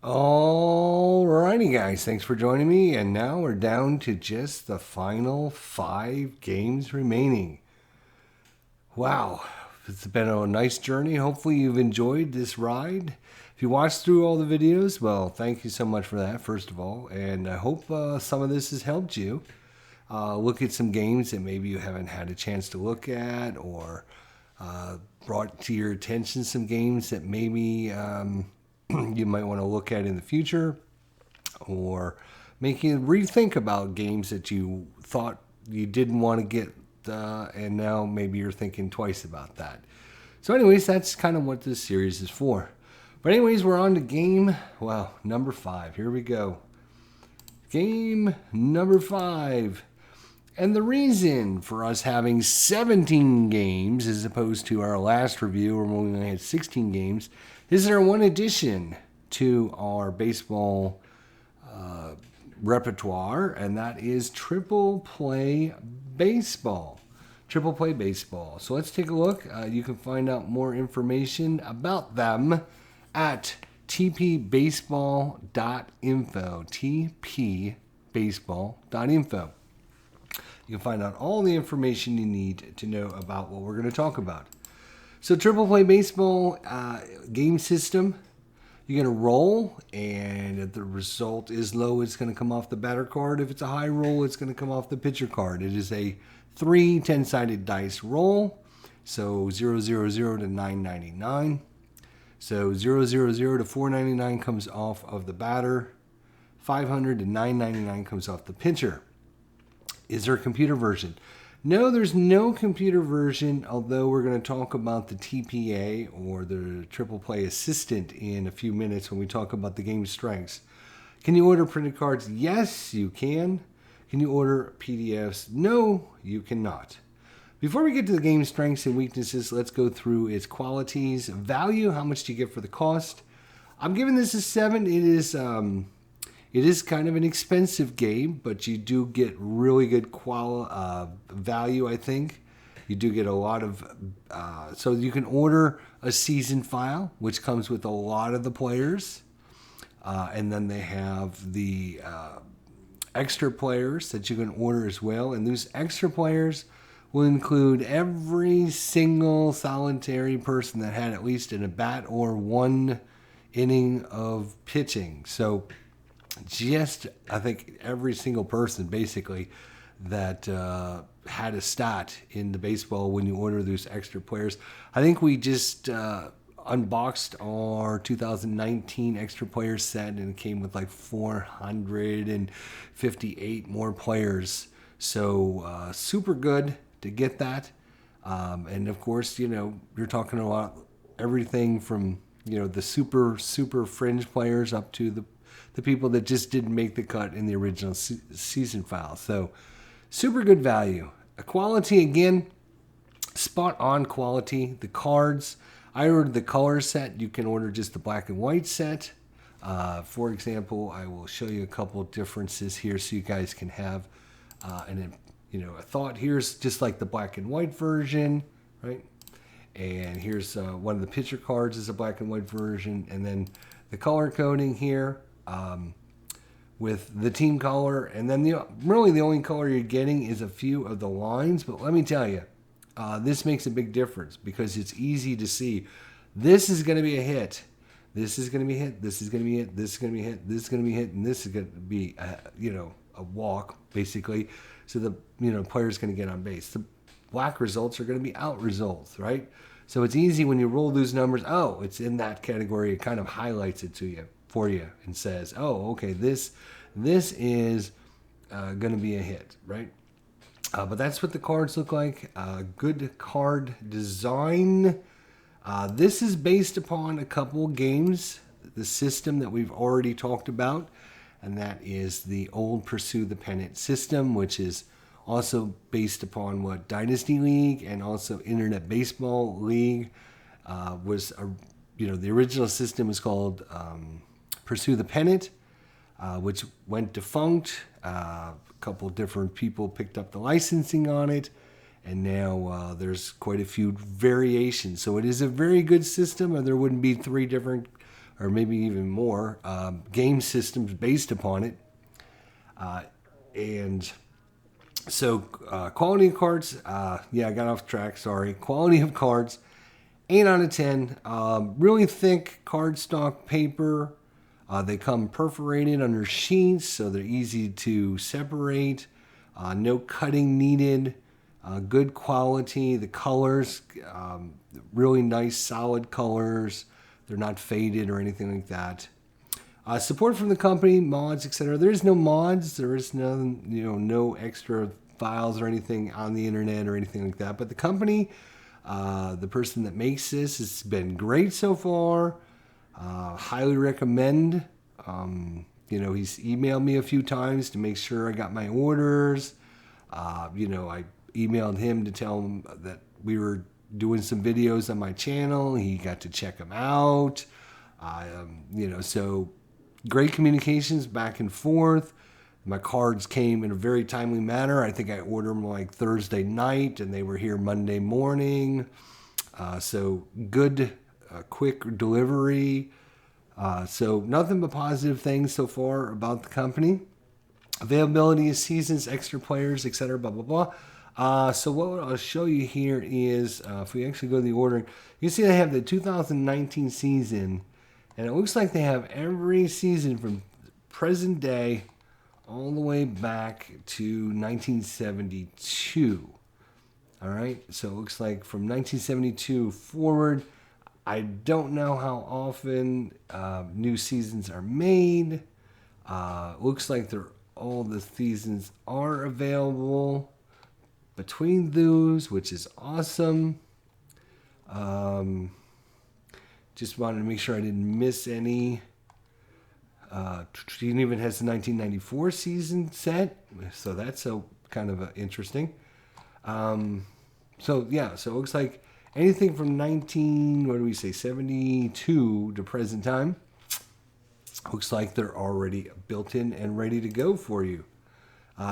Alrighty, guys, thanks for joining me. And now we're down to just the final 5 games remaining. Wow, it's been a nice journey. Hopefully, you've enjoyed this ride. If you watched through all the videos, well, thank you so much for that, first of all. And I hope some of this has helped you look at some games that maybe you haven't had a chance to look at, or brought to your attention some games that maybe you might want to look at in the future, or make you rethink about games that you thought you didn't want to get, and now maybe you're thinking twice about that. So anyways, that's kind of what this series is for. But anyways, we're on to game, number 5. Here we go. Game number 5. And the reason for us having 17 games as opposed to our last review where we only had 16 games is there one addition to our baseball repertoire, and that is Triple Play Baseball. Triple Play Baseball. So let's take a look. You can find out more information about them at tpbaseball.info. tpbaseball.info. You can find out all the information you need to know about what we're going to talk about. So Triple Play Baseball game system, you're going to roll, and if the result is low, it's going to come off the batter card. If it's a high roll, it's going to come off the pitcher card. It is a 3 10-sided dice roll, so 000 to 999. So 000 to 499 comes off of the batter, 500 to 999 comes off the pitcher. Is there a computer version? No, there's no computer version, although we're going to talk about the TPA, or the Triple Play Assistant, in a few minutes when we talk about the game strengths. Can you order printed cards? Yes, you can. Can you order PDFs? No, you cannot. Before we get to the game strengths and weaknesses, let's go through its qualities. Value, how much do you get for the cost? I'm giving this a 7. It is kind of an expensive game, but you do get really good value, I think. You do get a lot of... so you can order a season file, which comes with a lot of the players. And then they have the extra players that you can order as well. And those extra players will include every single solitary person that had at least an at-bat or one inning of pitching. So... I think every single person basically that had a stat in the baseball when you order those extra players. I think we just unboxed our 2019 extra player set, and it came with like 458 more players. So super good to get that. And of course, you're talking about everything from, the super fringe players up to the people that just didn't make the cut in the original season file. So super good value. A quality, again, spot on quality. The cards, I ordered the color set. You can order just the black and white set. For example, I will show you a couple differences here so you guys can have a thought. Here's just like the black and white version, right? And here's one of the pitcher cards is a black and white version. And then the color coding here, with the team color, and then really the only color you're getting is a few of the lines. But let me tell you, this makes a big difference because it's easy to see. This is going to be a hit. This is going to be hit. This is going to be hit. This is going to be hit. This is going to be hit, and this is going to be a walk basically. So the player's going to get on base. The black results are going to be out results, right? So it's easy when you roll those numbers. Oh, it's in that category. It kind of highlights it for you and says, oh, okay, this is going to be a hit, right? But that's what the cards look like. Good card design. This is based upon a couple games, the system that we've already talked about, and that is the old Pursue the Pennant system, which is also based upon what Dynasty League and also Internet Baseball League was. The original system was called Pursue the Pennant, which went defunct. A couple different people picked up the licensing on it, and now there's quite a few variations. So it is a very good system, and there wouldn't be 3 different or maybe even more, game systems based upon it. And so quality of cards, yeah, I got off track, sorry. Quality of cards, 8 out of 10. Really thick cardstock paper. They come perforated under sheets, so they're easy to separate. No cutting needed. Good quality. The colors, really nice, solid colors. They're not faded or anything like that. Support from the company, mods, etc. There is no mods. There is no extra files or anything on the internet or anything like that. But the company, the person that makes this, has been great so far. Highly recommend. He's emailed me a few times to make sure I got my orders. I emailed him to tell him that we were doing some videos on my channel. He got to check them out. So great communications back and forth. My cards came in a very timely manner. I think I ordered them like Thursday night and they were here Monday morning. So good, quick delivery. So nothing but positive things so far about the company. Availability of seasons, extra players, etc. Blah, blah, blah. So what I'll show you here is, if we actually go to the ordering, you see they have the 2019 season. And it looks like they have every season from present day all the way back to 1972. All right, so it looks like from 1972 forward. I don't know how often new seasons are made. Looks like all the seasons are available between those, which is awesome. Just wanted to make sure I didn't miss any. It even has the 1994 season set, so that's kind of interesting. So it looks like anything from 72 to present time. Looks like they're already built in and ready to go for you.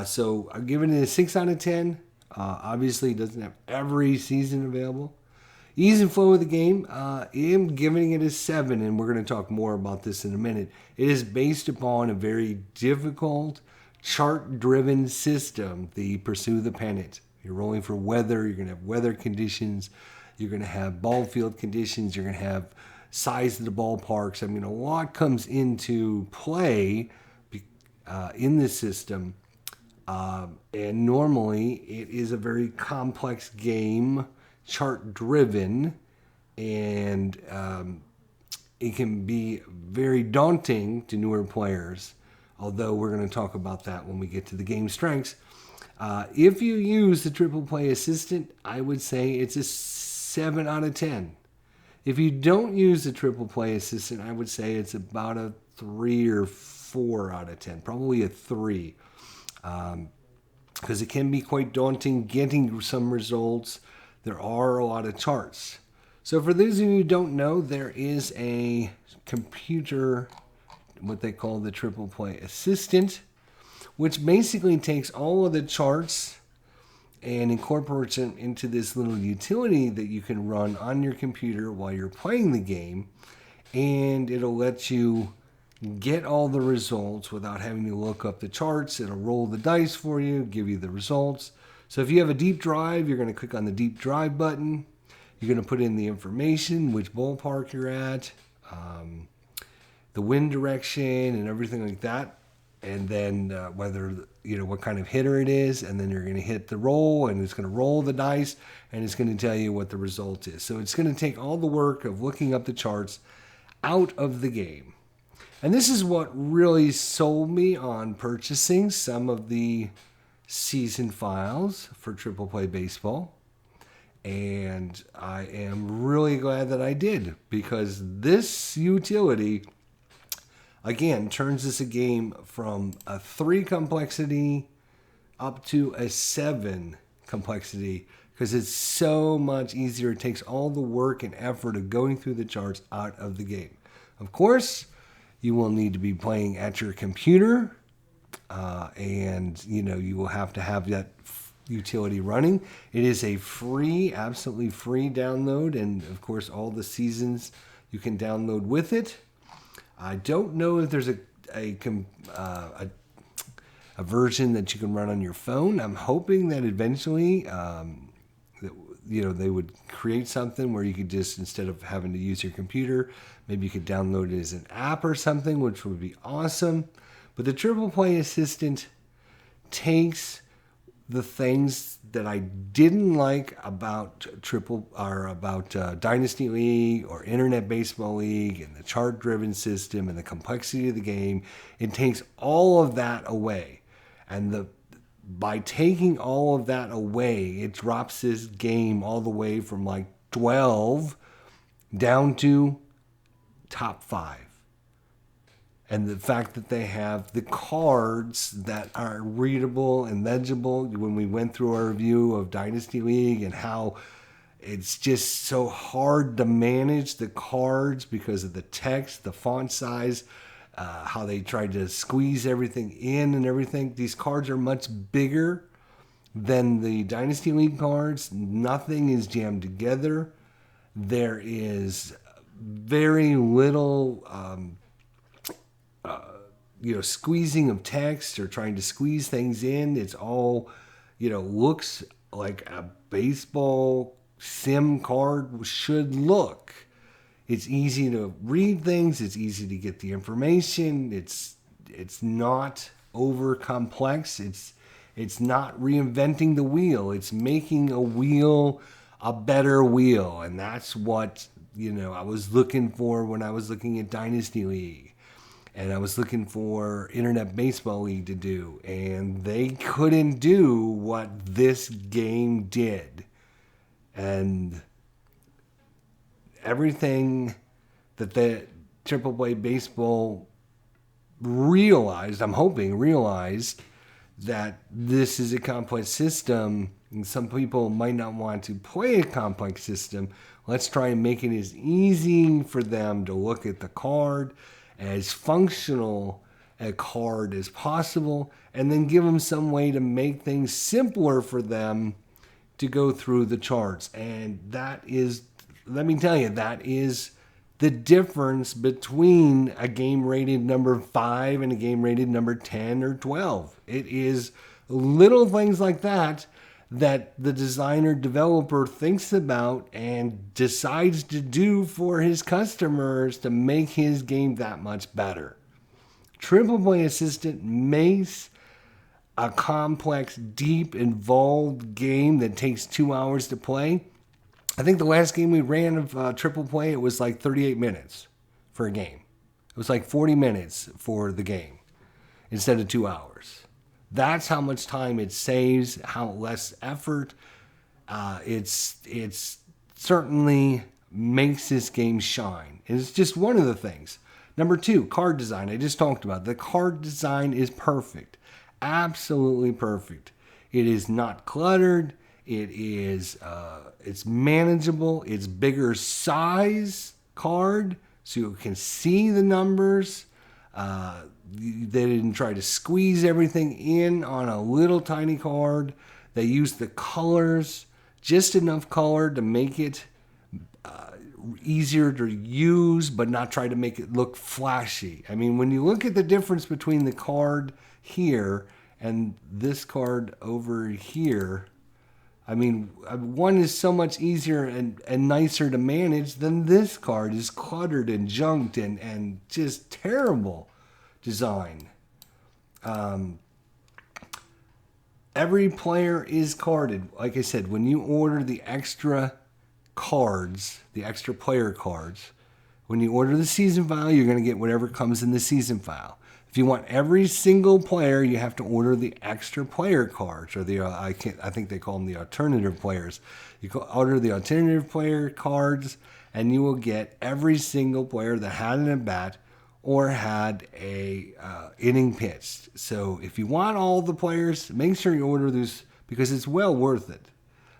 So I'm giving it a 6 out of 10. Obviously, it doesn't have every season available. Ease and flow of the game, I am giving it a 7, and we're going to talk more about this in a minute. It is based upon a very difficult, chart-driven system, the Pursue the Pennant. You're rolling for weather, you're going to have weather conditions, you're going to have ball field conditions, you're going to have size of the ballparks. I mean, a lot comes into play in this system, and normally it is a very complex game, chart driven, and it can be very daunting to newer players, although we're going to talk about that when we get to the game strengths. If you use the Triple Play Assistant, I would say it's a 7 out of 10. If you don't use the Triple Play Assistant, I would say it's about a 3 or 4 out of 10, probably a 3, because it can be quite daunting getting some results. There are a lot of charts. So for those of you who don't know, there is a computer, what they call the Triple Play Assistant, which basically takes all of the charts and incorporates them into this little utility that you can run on your computer while you're playing the game, and it'll let you get all the results without having to look up the charts. It'll roll the dice for you, give you the results. So if you have a deep drive, you're going to click on the deep drive button. You're going to put in the information, which ballpark you're at, the wind direction, and everything like that. And then what kind of hitter it is. And then you're going to hit the roll, and it's going to roll the dice, and it's going to tell you what the result is. So it's going to take all the work of looking up the charts out of the game. And this is what really sold me on purchasing some of the season files for Triple Play Baseball, and I am really glad that I did, because this utility again turns this a game from a 3 complexity up to a 7 complexity, because it's so much easier. It takes all the work and effort of going through the charts out of the game. Of course, you will need to be playing at your computer. And you will have to have that utility running. It is a free, absolutely free download, and of course all the seasons you can download with it. I don't know if there's a version that you can run on your phone. I'm hoping that eventually, that, they would create something where you could just, instead of having to use your computer, maybe you could download it as an app or something, which would be awesome. But the Triple Play Assistant takes the things that I didn't like about Dynasty League or Internet Baseball League and the chart-driven system and the complexity of the game. It takes all of that away, and by taking all of that away, it drops this game all the way from like 12 down to top 5. And the fact that they have the cards that are readable and legible. When we went through our review of Dynasty League and how it's just so hard to manage the cards because of the text, the font size, how they tried to squeeze everything in and everything. These cards are much bigger than the Dynasty League cards. Nothing is jammed together. There is very little squeezing of text or trying to squeeze things in. It's all, looks like a baseball sim card should look. It's easy to read things. It's easy to get the information. It's not over complex. It's not reinventing the wheel. It's making a wheel a better wheel. And that's what, I was looking for when I was looking at Dynasty League. And I was looking for Internet Baseball League to do. And they couldn't do what this game did. And everything that the AAA Baseball realized that this is a complex system. And some people might not want to play a complex system. Let's try and make it as easy for them to look at the card, as functional a card as possible, and then give them some way to make things simpler for them to go through the charts. And that is, let me tell you, that is the difference between a game rated number 5 and a game rated number 10 or 12. It is little things like that that the designer developer thinks about and decides to do for his customers to make his game that much better. Triple Play Assistant makes a complex, deep, involved game that takes 2 hours to play. I think the last game we ran of Triple Play, it was like 38 minutes for a game. It was like 40 minutes for the game instead of 2 hours. That's how much time it saves, how less effort. It's certainly makes this game shine. It's just one of the things. Number 2, card design. I just talked about. The card design is perfect. Absolutely perfect. It is not cluttered. It is it's manageable. It's bigger size card, so you can see the numbers. They didn't try to squeeze everything in on a little tiny card. They used the colors, just enough color to make it easier to use, but not try to make it look flashy. I mean, when you look at the difference between the card here and this card over here, I mean, one is so much easier and nicer to manage than this card is cluttered and junked and just terrible design. Every player is carded. Like I said, when you order the extra cards, the extra player cards, when you order the season file, you're going to get whatever comes in the season file. If you want every single player, you have to order the extra player cards, or I think they call them the alternative players. You order the alternative player cards, and you will get every single player that had an at-bat or had a inning pitched. So if you want all the players, make sure you order this because it's well worth it.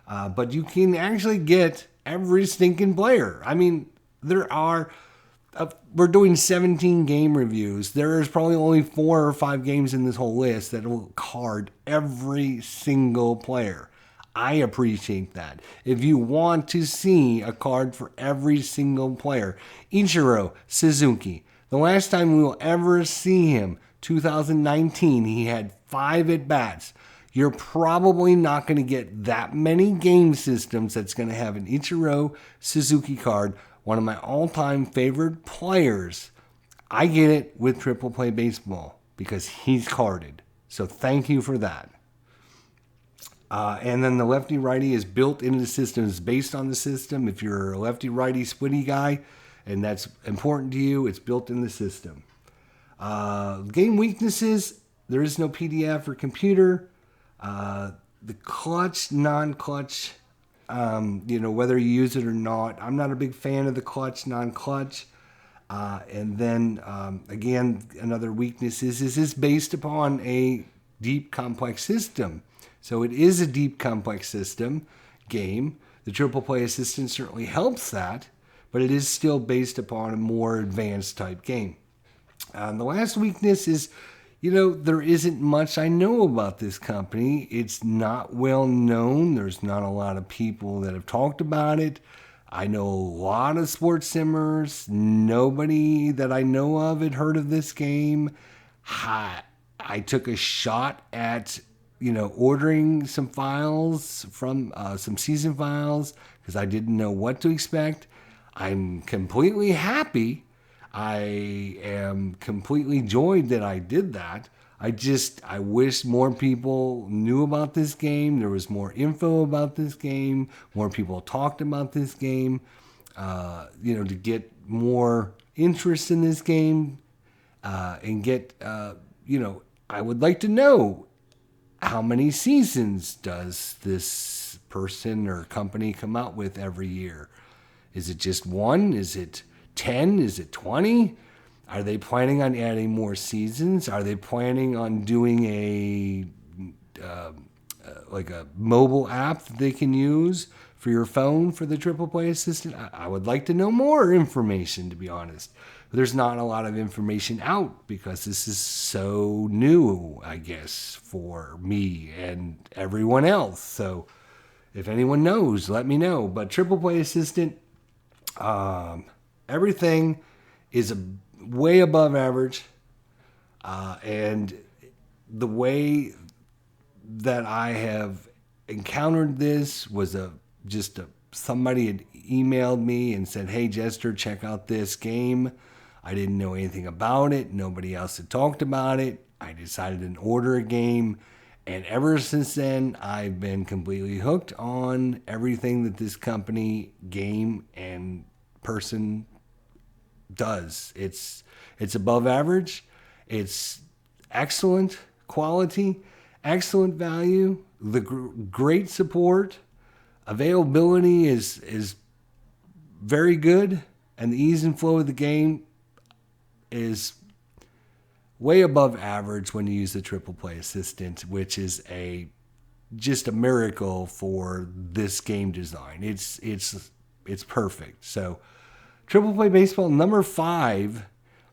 But you can actually get every stinking player. I mean, we're doing 17 game reviews. There is probably only 4 or 5 games in this whole list that will card every single player. I appreciate that. If you want to see a card for every single player, Ichiro Suzuki, the The last time we will ever see him, 2019, he had 5 at-bats. You're probably not going to get that many game systems that's going to have an Ichiro Suzuki card, one of my all-time favorite players. I get it with Triple Play Baseball because he's carded. So thank you for that. And then the lefty-righty is built into the system. It's based on the system. If you're a lefty-righty splitty guy and that's important to you, it's built in the system. Game weaknesses, there is no PDF or computer. The clutch, non-clutch, whether you use it or not. I'm not a big fan of the clutch, non-clutch. And then, again, another weakness is it's based upon a deep, complex system. So it is a deep, complex system game. The Triple Play Assistant certainly helps that, but it is still based upon a more advanced type game. The last weakness is, there isn't much I know about this company. It's not well known. There's not a lot of people that have talked about it. I know a lot of sports simmers. Nobody that I know of had heard of this game. I took a shot at, ordering some files from some season files because I didn't know what to expect. I'm completely happy. I am completely joyed that I did that. I wish more people knew about this game. There was more info about this game. More people talked about this game. To get more interest in this game and get, I would like to know how many seasons does this person or company come out with every year? Is it just one? Is it 10? Is it 20? Are they planning on adding more seasons? Are they planning on doing a mobile app that they can use for your phone for the Triple Play Assistant? I would like to know more information, to be honest. There's not a lot of information out because this is so new, I guess, for me and everyone else. So if anyone knows, let me know. But Triple Play Assistant, everything is way above average, and the way that I have encountered this was somebody had emailed me and said, "Hey Jester, check out this game." I didn't know anything about it. Nobody else had talked about it. I decided to order a game, and ever since then, I've been completely hooked on everything that this company, game, and person does. It's above average. It's excellent quality, excellent value, the great support. Availability is very good, and the ease and flow of the game is way above average when you use the Triple Play Assistant, which is just a miracle for this game design. It's perfect. So Triple Play Baseball number 5,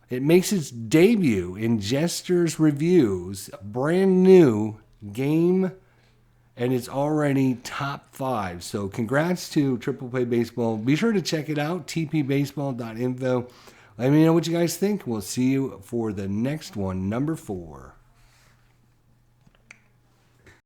it makes its debut in Jester's Reviews, a brand new game, and it's already top 5. So congrats to Triple Play Baseball. Be sure to check it out, tpbaseball.info. Let me know what you guys think. We'll see you for the next one, number 4.